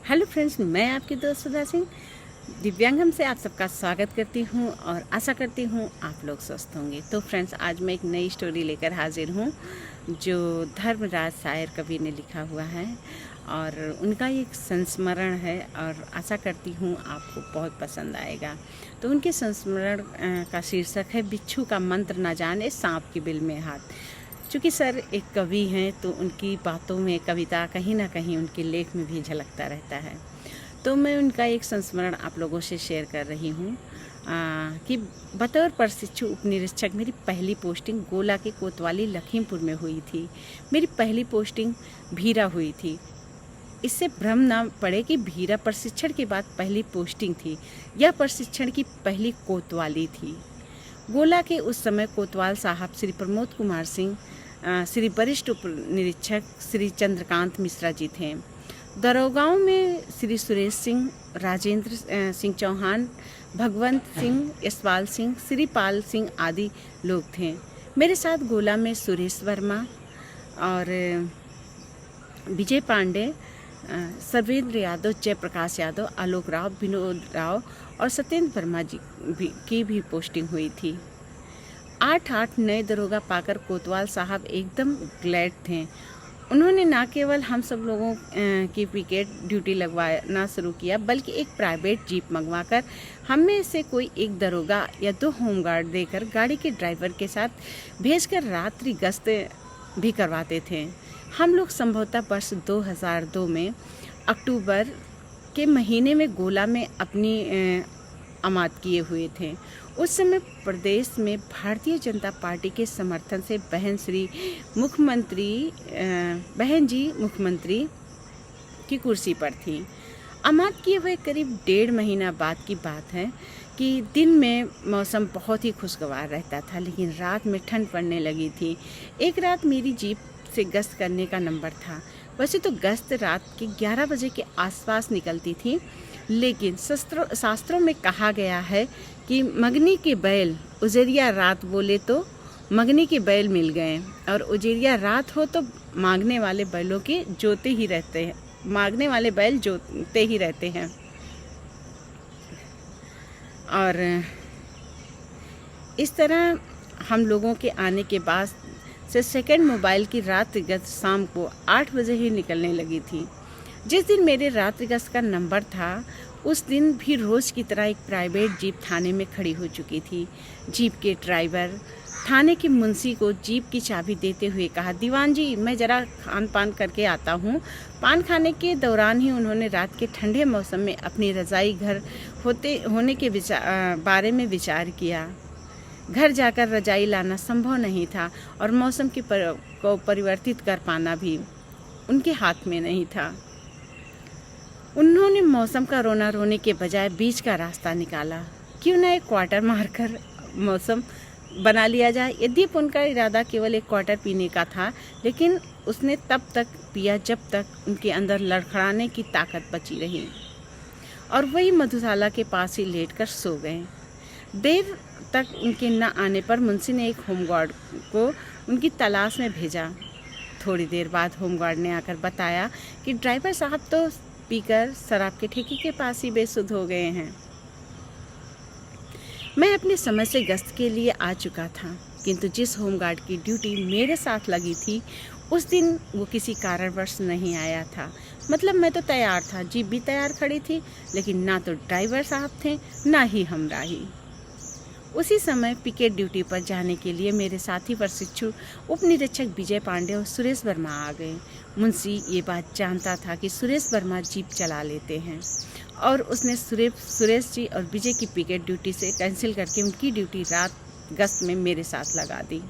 Hello friends, मैं आपकी दोस्त सुधा सिंह दिव्यांगम से आप सबका स्वागत करती हूं और आशा करती हूं आप लोग स्वस्थ होंगे। तो फ्रेंड्स, आज मैं एक नई स्टोरी लेकर हाजिर हूं जो धर्मराज शायर कवि ने लिखा हुआ है और उनका एक संस्मरण है और आशा करती हूं आपको बहुत पसंद आएगा। तो उनके संस्मरण का शीर्षक है बिच्छू का मंत्र न जाने सांप की बिल में हाथ। चूँकि सर एक कवि हैं तो उनकी बातों में कविता कहीं ना कहीं उनके लेख में भी झलकता रहता है। तो मैं उनका एक संस्मरण आप लोगों से शेयर कर रही हूँ कि बतौर प्रशिक्षु उपनिरीक्षक मेरी पहली पोस्टिंग गोला के कोतवाली लखीमपुर में हुई थी। मेरी पहली पोस्टिंग भीरा हुई थी। इससे भ्रम ना पड़े कि भीरा प्रशिक्षण के बाद पहली पोस्टिंग थी। यह प्रशिक्षण की पहली कोतवाली थी। गोला के उस समय कोतवाल साहब श्री प्रमोद कुमार सिंह, श्री वरिष्ठ उप निरीक्षक श्री चंद्रकांत मिश्रा जी थे। दरोगाओं में श्री सुरेश सिंह, राजेंद्र सिंह चौहान, भगवंत सिंह, यशपाल सिंह, श्रीपाल सिंह आदि लोग थे। मेरे साथ गोला में सुरेश वर्मा और विजय पांडे, सर्वेंद्र यादव, जयप्रकाश यादव, आलोक राव, विनोद राव और सत्येंद्र वर्मा जी की भी पोस्टिंग हुई थी। 8 नए दरोगा पाकर कोतवाल साहब एकदम ग्लैड थे। उन्होंने न केवल हम सब लोगों की पिकेट ड्यूटी लगवाना शुरू किया बल्कि एक प्राइवेट जीप मंगवाकर हम में से कोई एक दरोगा या 2 होमगार्ड देकर गाड़ी के ड्राइवर के साथ भेजकर रात्रि गश्त भी करवाते थे। हम लोग संभवतः वर्ष 2002 में अक्टूबर के महीने में गोला में अपनी आमाद किए हुए थे। उस समय प्रदेश में भारतीय जनता पार्टी के समर्थन से बहन जी मुख्यमंत्री की कुर्सी पर थी। आमाद किए हुए करीब 1.5 महीना बाद की बात है कि दिन में मौसम बहुत ही खुशगवार रहता था, लेकिन रात में ठंड पड़ने लगी थी। एक रात मेरी जीप से गश्त करने का नंबर था। वैसे तो गश्त रात के 11 बजे के आसपास निकलती थी, लेकिन शास्त्रों में कहा गया है कि मगनी के बैल उजरिया रात बोले तो मगनी के बैल मिल गए, और उजरिया रात हो तो मांगने वाले बैलों के जोते ही रहते हैं, मांगने वाले बैल जोते ही रहते हैं। और इस तरह हम लोगों के आने के बाद से सेकंड मोबाइल की रात्रि गश्त शाम को 8 बजे ही निकलने लगी थी। जिस दिन मेरे रात्रि गश्त का नंबर था उस दिन भी रोज़ की तरह एक प्राइवेट जीप थाने में खड़ी हो चुकी थी। जीप के ड्राइवर थाने के मुंशी को जीप की चाबी देते हुए कहा, दीवान जी मैं ज़रा खान पान करके आता हूँ। पान खाने के दौरान ही उन्होंने रात के ठंडे मौसम में अपनी रज़ाई घर होने के बारे में विचार किया। घर जाकर रजाई लाना संभव नहीं था और मौसम को परिवर्तित कर पाना भी उनके हाथ में नहीं था। उन्होंने मौसम का रोना रोने के बजाय बीच का रास्ता निकाला। क्यों ना एक क्वार्टर मारकर मौसम बना लिया जाए। यद्यपि उनका इरादा केवल एक क्वार्टर पीने का था, लेकिन उसने तब तक पिया जब तक उनके अंदर लड़खड़ाने की ताकत बची रही, और वही मधुशाला के पास ही लेटकर सो गए। देर तक उनके न आने पर मुंशी ने एक होमगार्ड को उनकी तलाश में भेजा। थोड़ी देर बाद होमगार्ड ने आकर बताया कि ड्राइवर साहब तो पीकर शराब के ठेके के पास ही बेसुध हो गए हैं। मैं अपने समय से गश्त के लिए आ चुका था, किंतु जिस होमगार्ड की ड्यूटी मेरे साथ लगी थी उस दिन वो किसी कारणवश नहीं आया था। मतलब मैं तो तैयार था, जीप भी तैयार खड़ी थी, लेकिन ना तो ड्राइवर साहब थे ना ही हमराही। उसी समय पिकेट ड्यूटी पर जाने के लिए मेरे साथी प्रशिक्षु उप निरीक्षक विजय पांडे और सुरेश वर्मा आ गए। मुंशी ये बात जानता था कि सुरेश वर्मा जीप चला लेते हैं, और उसने सुरेश जी और विजय की पिकेट ड्यूटी से कैंसिल करके उनकी ड्यूटी रात गश्त में मेरे साथ लगा दी।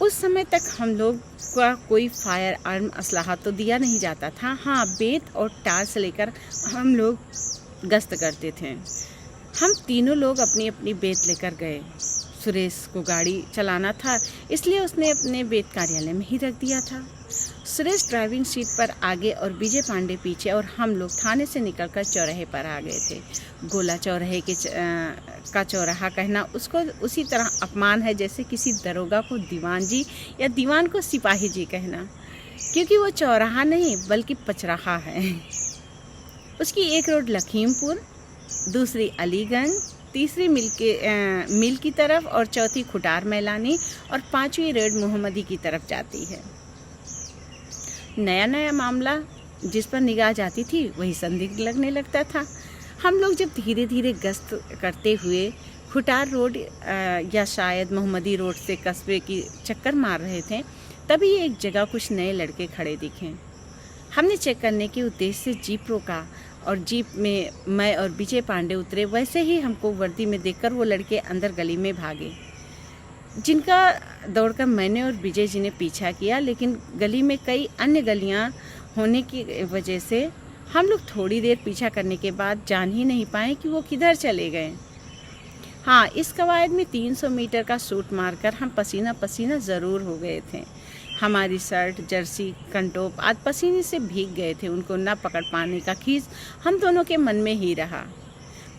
उस समय तक हम लोग का कोई फायर आर्म असलाहा तो दिया नहीं जाता था। हाँ, बेत और टार्च लेकर हम लोग गश्त करते थे। हम तीनों लोग अपनी अपनी बेत लेकर गए। सुरेश को गाड़ी चलाना था, इसलिए उसने अपने बेत कार्यालय में ही रख दिया था। सुरेश ड्राइविंग सीट पर आगे और विजय पांडे पीछे, और हम लोग थाने से निकलकर चौराहे पर आ गए थे। गोला चौराहे का चौराहा कहना उसको उसी तरह अपमान है जैसे किसी दरोगा को दीवान जी या दीवान को सिपाही जी कहना, क्योंकि वो चौराहा नहीं बल्कि पचराहा है। उसकी एक रोड लखीमपुर, दूसरी अलीगंज, तीसरी मिल की तरफ और चौथी खुटार मैलानी और पांचवी रोड मोहम्मदी की तरफ जाती है। नया नया मामला जिस पर निगाह जाती थी वही संदिग्ध लगने लगता था। हम लोग जब धीरे धीरे गश्त करते हुए खुटार रोड या शायद मोहम्मदी रोड से कस्बे की चक्कर मार रहे थे, तभी एक जगह कुछ नए लड़के खड़े दिखे। हमने चेक करने के उद्देश्य से जीप रोका और जीप में मैं और विजय पांडे उतरे। वैसे ही हमको वर्दी में देखकर वो लड़के अंदर गली में भागे, जिनका दौड़कर मैंने और विजय जी ने पीछा किया, लेकिन गली में कई अन्य गलियां होने की वजह से हम लोग थोड़ी देर पीछा करने के बाद जान ही नहीं पाए कि वो किधर चले गए। हाँ, इस कवायद में 300 मीटर का शूट मारकर हम पसीना पसीना ज़रूर हो गए थे। हमारी शर्ट, जर्सी, कंटोप आदि पसीने से भीग गए थे। उनको न पकड़ पाने का खींच हम दोनों के मन में ही रहा।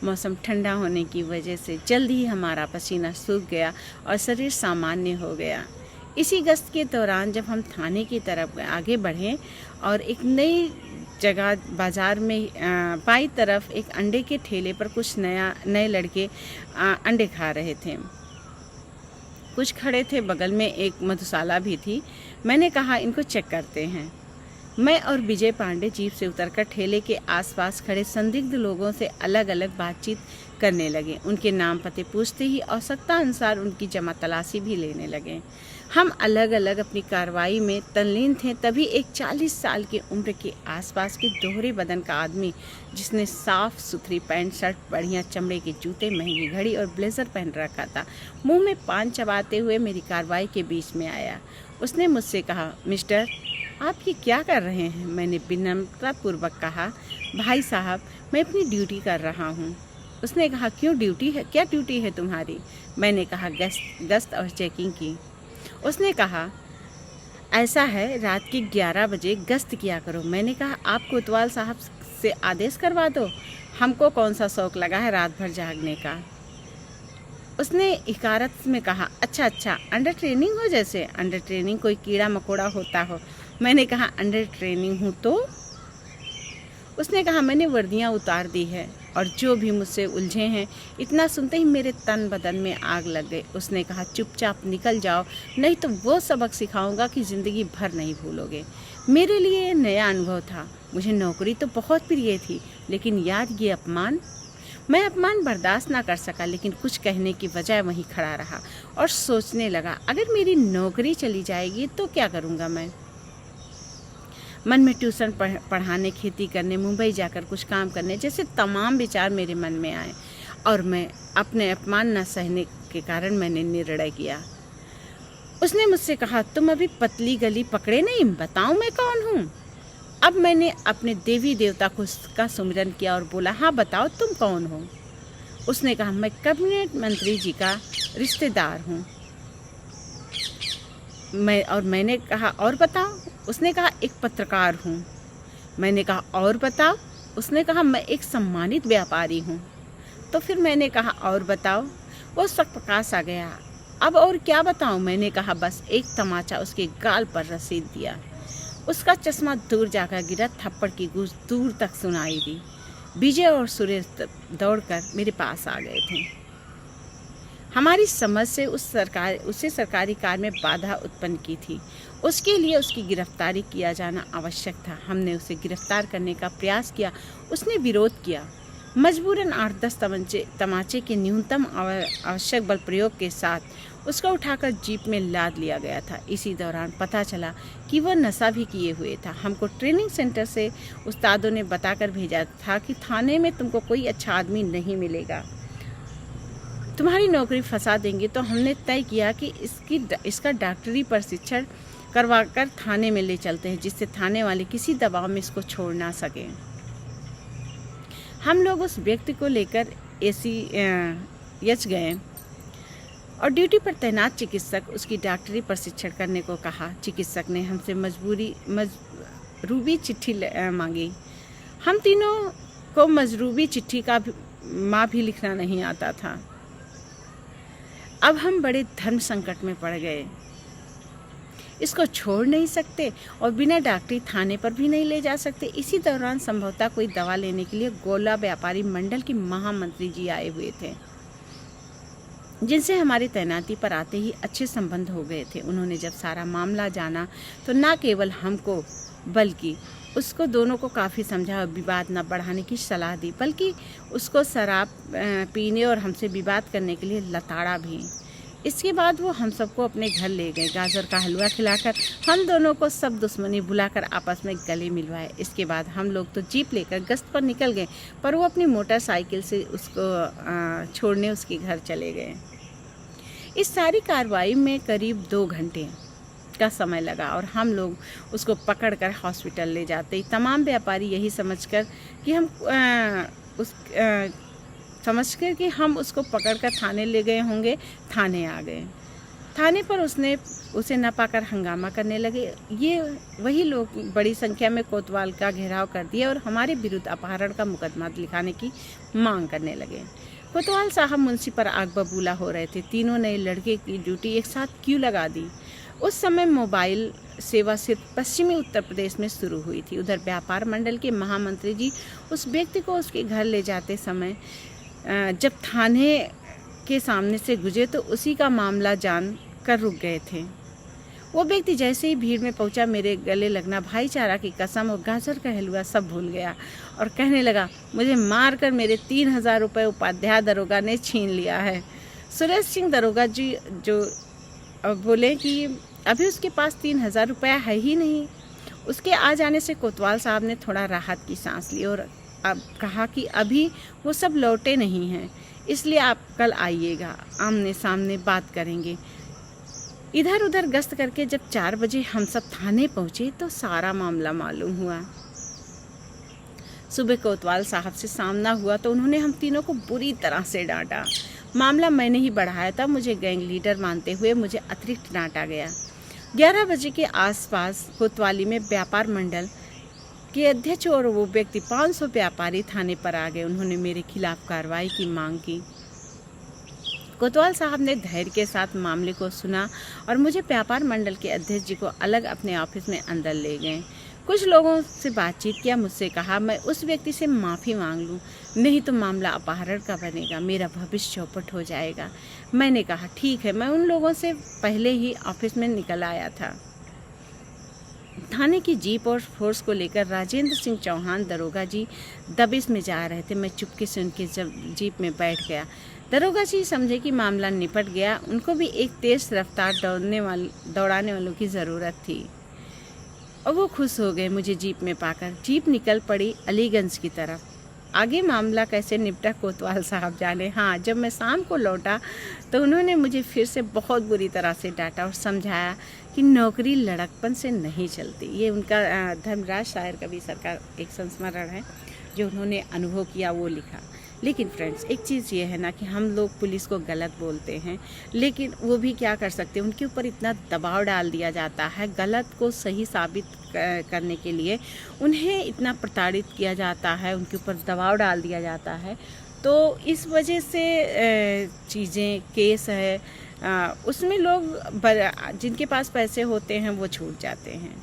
मौसम ठंडा होने की वजह से जल्दी ही हमारा पसीना सूख गया और शरीर सामान्य हो गया। इसी गश्त के दौरान जब हम थाने की तरफ आगे बढ़े और एक नई जगह बाज़ार में बाईं तरफ एक अंडे के ठेले पर कुछ नए लड़के अंडे खा रहे थे। कुछ खड़े थे, बगल में एक मधुशाला भी थी। मैंने कहा इनको चेक करते हैं। मैं और विजय पांडे जीप से उतरकर ठेले के आसपास खड़े संदिग्ध लोगों से अलग अलग बातचीत करने लगे। उनके नाम पते पूछते ही आवश्यकता अनुसार उनकी जमा तलाशी भी लेने लगे। हम अलग अलग अपनी कार्रवाई में तल्लीन थे। तभी एक 40 साल की उम्र के आसपास के दोहरे बदन का आदमी, जिसने साफ सुथरी पैंट शर्ट, बढ़िया चमड़े के जूते, महंगी घड़ी और ब्लेजर पहन रखा था, मुंह में पान चबाते हुए मेरी कार्रवाई के बीच में आया। उसने मुझसे कहा, मिस्टर, आप ये क्या कर रहे हैं? मैंने विनम्रतापूर्वक कहा, भाई साहब, मैं अपनी ड्यूटी कर रहा हूँ। उसने कहा, क्यों ड्यूटी है? क्या ड्यूटी है तुम्हारी? मैंने कहा, गश्त और चेकिंग की। उसने कहा, ऐसा है, रात के 11 बजे गश्त किया करो। मैंने कहा, आप कोतवाल साहब से आदेश करवा दो, हमको कौन सा शौक लगा है रात भर जागने का। उसने इकारत में कहा, अच्छा, अंडर ट्रेनिंग हो? जैसे अंडर ट्रेनिंग कोई कीड़ा मकोड़ा होता हो। मैंने कहा, अंडर ट्रेनिंग हूँ तो? उसने कहा, मैंने वर्दियाँ उतार दी है और जो भी मुझसे उलझे हैं। इतना सुनते ही मेरे तन बदन में आग लग गई। उसने कहा, चुपचाप निकल जाओ, नहीं तो वो सबक सिखाऊंगा कि ज़िंदगी भर नहीं भूलोगे। मेरे लिए ये नया अनुभव था। मुझे नौकरी तो बहुत प्रिय थी, लेकिन याद ये अपमान। मैं अपमान बर्दाश्त ना कर सका, लेकिन कुछ कहने की बजाय वहीं खड़ा रहा और सोचने लगा, अगर मेरी नौकरी चली जाएगी तो क्या करूँगा मैं। मन में ट्यूशन पढ़ाने, खेती करने, मुंबई जाकर कुछ काम करने जैसे तमाम विचार मेरे मन में आए और मैं अपने अपमान न सहने के कारण मैंने निर्णय किया। उसने मुझसे कहा, तुम अभी पतली गली पकड़े नहीं, बताऊं मैं कौन हूँ? अब मैंने अपने देवी देवता का सुमिरन किया और बोला, हाँ बताओ, तुम कौन हो? उसने कहा, मैं कैबिनेट मंत्री जी का रिश्तेदार हूँ। मैंने कहा, और बताओ? उसने कहा, एक पत्रकार हूँ। मैंने कहा, और बताओ? उसने कहा, मैं एक सम्मानित व्यापारी हूँ। तो फिर मैंने कहा, और बताओ? वो सब प्रकाश आ गया। अब और क्या बताऊँ? मैंने कहा, बस एक तमाचा उसके गाल पर रसीद दिया। उसका चश्मा दूर जाकर गिरा, थप्पड़ की गूंज दूर तक सुनाई दी। विजय और सुरेश दौड़कर मेरे पास आ गए थे। हमारी समझ से उसे सरकारी कार्य में बाधा उत्पन्न की थी। उसके लिए उसकी गिरफ्तारी किया जाना आवश्यक था। हमने उसे गिरफ्तार करने का प्रयास किया, उसने विरोध किया। मजबूरन 8-10 तमाचे के न्यूनतम आवश्यक बल प्रयोग के साथ उसको उठाकर जीप में लाद लिया गया था। इसी दौरान पता चला कि वह नशा भी किए हुए था। हमको ट्रेनिंग सेंटर से उस्तादों ने बताकर भेजा था कि थाने में तुमको कोई अच्छा आदमी नहीं मिलेगा, तुम्हारी नौकरी फंसा देंगे। तो हमने तय किया कि इसका डॉक्टरी प्रशिक्षण करवाकर थाने में ले चलते हैं, जिससे थाने वाले किसी दबाव में इसको छोड़ ना सकें। हम लोग उस व्यक्ति को लेकर एसीएच गए और ड्यूटी पर तैनात चिकित्सक उसकी डॉक्टरी प्रशिक्षण करने को कहा। चिकित्सक ने हमसे मजरूबी चिट्ठी मांगी। हम तीनों को मजरूबी चिट्ठी का माँ भी लिखना नहीं आता था। अब हम बड़े धर्म संकट में पड़ गए। इसको छोड़ नहीं सकते और बिना डॉक्टरी थाने पर भी नहीं ले जा सकते। इसी दौरान संभवतः कोई दवा लेने के लिए गोला व्यापारी मंडल के महामंत्री जी आए हुए थे, जिनसे हमारी तैनाती पर आते ही अच्छे संबंध हो गए थे। उन्होंने जब सारा मामला जाना तो न केवल हमको बल्कि उसको दोनों को काफ़ी समझा और विवाद न बढ़ाने की सलाह दी, बल्कि उसको शराब पीने और हमसे विवाद करने के लिए लताड़ा भी। इसके बाद वो हम सबको अपने घर ले गए, गाजर का हलवा खिलाकर हम दोनों को सब दुश्मनी भुलाकर आपस में गले मिलवाए। इसके बाद हम लोग तो जीप लेकर गश्त पर निकल गए, पर वो अपनी मोटरसाइकिल से उसको छोड़ने उसके घर चले गए। इस सारी कार्रवाई में करीब 2 घंटे का समय लगा और हम लोग उसको पकड़कर हॉस्पिटल ले जाते। तमाम व्यापारी यही समझकर कि हम उसको पकड़कर थाने ले गए होंगे, थाने आ गए। थाने पर उसे न पाकर हंगामा करने लगे। ये वही लोग बड़ी संख्या में कोतवाल का घेराव कर दिया और हमारे विरुद्ध अपहरण का मुकदमा लिखाने की मांग करने लगे। कोतवाल साहब मुंशी पर आग बबूला हो रहे थे। तीनों नए लड़के की ड्यूटी एक साथ क्यों लगा दी? उस समय मोबाइल सेवा सिर्फ पश्चिमी उत्तर प्रदेश में शुरू हुई थी। उधर व्यापार मंडल के महामंत्री जी उस व्यक्ति को उसके घर ले जाते समय जब थाने के सामने से गुजरे तो उसी का मामला जान कर रुक गए थे। वो व्यक्ति जैसे ही भीड़ में पहुंचा, मेरे गले लगना, भाईचारा की कसम और गाजर का हलवा सब भूल गया और कहने लगा, मुझे मार कर मेरे 3000 रुपये उपाध्याय दरोगा ने छीन लिया है। सुरेश सिंह दरोगा जी जो बोले कि अभी उसके पास 3000 रुपया है ही नहीं। उसके आ जाने से कोतवाल साहब ने थोड़ा राहत की सांस ली और अब कहा कि अभी वो सब लौटे नहीं हैं, इसलिए आप कल आइएगा, आमने सामने बात करेंगे। इधर उधर गश्त करके जब 4 बजे हम सब थाने पहुँचे तो सारा मामला मालूम हुआ। सुबह कोतवाल साहब से सामना हुआ तो उन्होंने हम तीनों को बुरी तरह से डांटा। मामला मैंने ही बढ़ाया था, मुझे गैंग लीडर मानते हुए मुझे अतिरिक्त डांटा गया। 11 बजे के आसपास कोतवाली में व्यापार मंडल के अध्यक्ष और वो व्यक्ति 500 व्यापारी थाने पर आ गए। उन्होंने मेरे खिलाफ कार्रवाई की मांग की। कोतवाल साहब ने धैर्य के साथ मामले को सुना और मुझे व्यापार मंडल के अध्यक्ष जी को अलग अपने ऑफिस में अंदर ले गए। कुछ लोगों से बातचीत किया, मुझसे कहा मैं उस व्यक्ति से माफ़ी मांग लूं, नहीं तो मामला अपहरण का बनेगा, मेरा भविष्य चौपट हो जाएगा। मैंने कहा ठीक है। मैं उन लोगों से पहले ही ऑफिस में निकल आया था। थाने की जीप और फोर्स को लेकर राजेंद्र सिंह चौहान दरोगा जी दबिश में जा रहे थे। मैं चुपके से उनके जीप में बैठ गया। दरोगा जी समझे कि मामला निपट गया। उनको भी एक तेज रफ्तार दौड़ाने वालों की ज़रूरत थी और वो खुश हो गए मुझे जीप में पाकर। जीप निकल पड़ी अलीगंज की तरफ। आगे मामला कैसे निपटा कोतवाल साहब जाने। हाँ, जब मैं शाम को लौटा तो उन्होंने मुझे फिर से बहुत बुरी तरह से डांटा और समझाया कि नौकरी लड़कपन से नहीं चलती। ये उनका धर्मराज शायर कवि सर का एक संस्मरण है जो उन्होंने अनुभव किया, वो लिखा। लेकिन फ्रेंड्स, एक चीज़ ये है ना कि हम लोग पुलिस को गलत बोलते हैं, लेकिन वो भी क्या कर सकते हैं, उनके ऊपर इतना दबाव डाल दिया जाता है, गलत को सही साबित करने के लिए उन्हें इतना प्रताड़ित किया जाता है, उनके ऊपर दबाव डाल दिया जाता है। तो इस वजह से चीज़ें केस है उसमें लोग जिनके पास पैसे होते हैं वो छूट जाते हैं,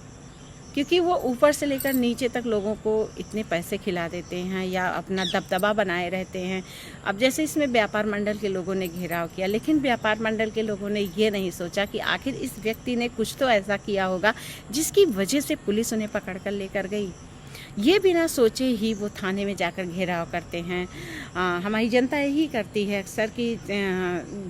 क्योंकि वो ऊपर से लेकर नीचे तक लोगों को इतने पैसे खिला देते हैं या अपना दबदबा बनाए रहते हैं। अब जैसे इसमें व्यापार मंडल के लोगों ने घेराव किया, लेकिन व्यापार मंडल के लोगों ने ये नहीं सोचा कि आखिर इस व्यक्ति ने कुछ तो ऐसा किया होगा जिसकी वजह से पुलिस उन्हें पकड़ कर लेकर गई। ये बिना सोचे ही वो थाने में जाकर घेराव करते हैं। हमारी जनता यही करती है अक्सर कि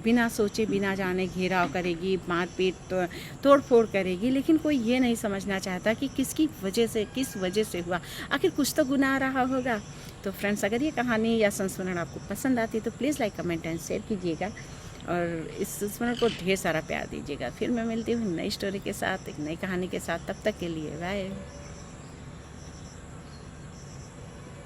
बिना सोचे बिना जाने घेराव करेगी, मारपीट तोड़ फोड़ करेगी, लेकिन कोई ये नहीं समझना चाहता कि किसकी वजह से, किस वजह से हुआ, आखिर कुछ तो गुनाह रहा होगा। तो फ्रेंड्स, अगर ये कहानी या संस्मरण आपको पसंद आती है तो please like, comment and share कीजिएगा और इस संस्मरण को ढेर सारा प्यार दीजिएगा। फिर मैं मिलती हूँ नई स्टोरी के साथ, एक नई कहानी के साथ। तब तक के लिए बाय।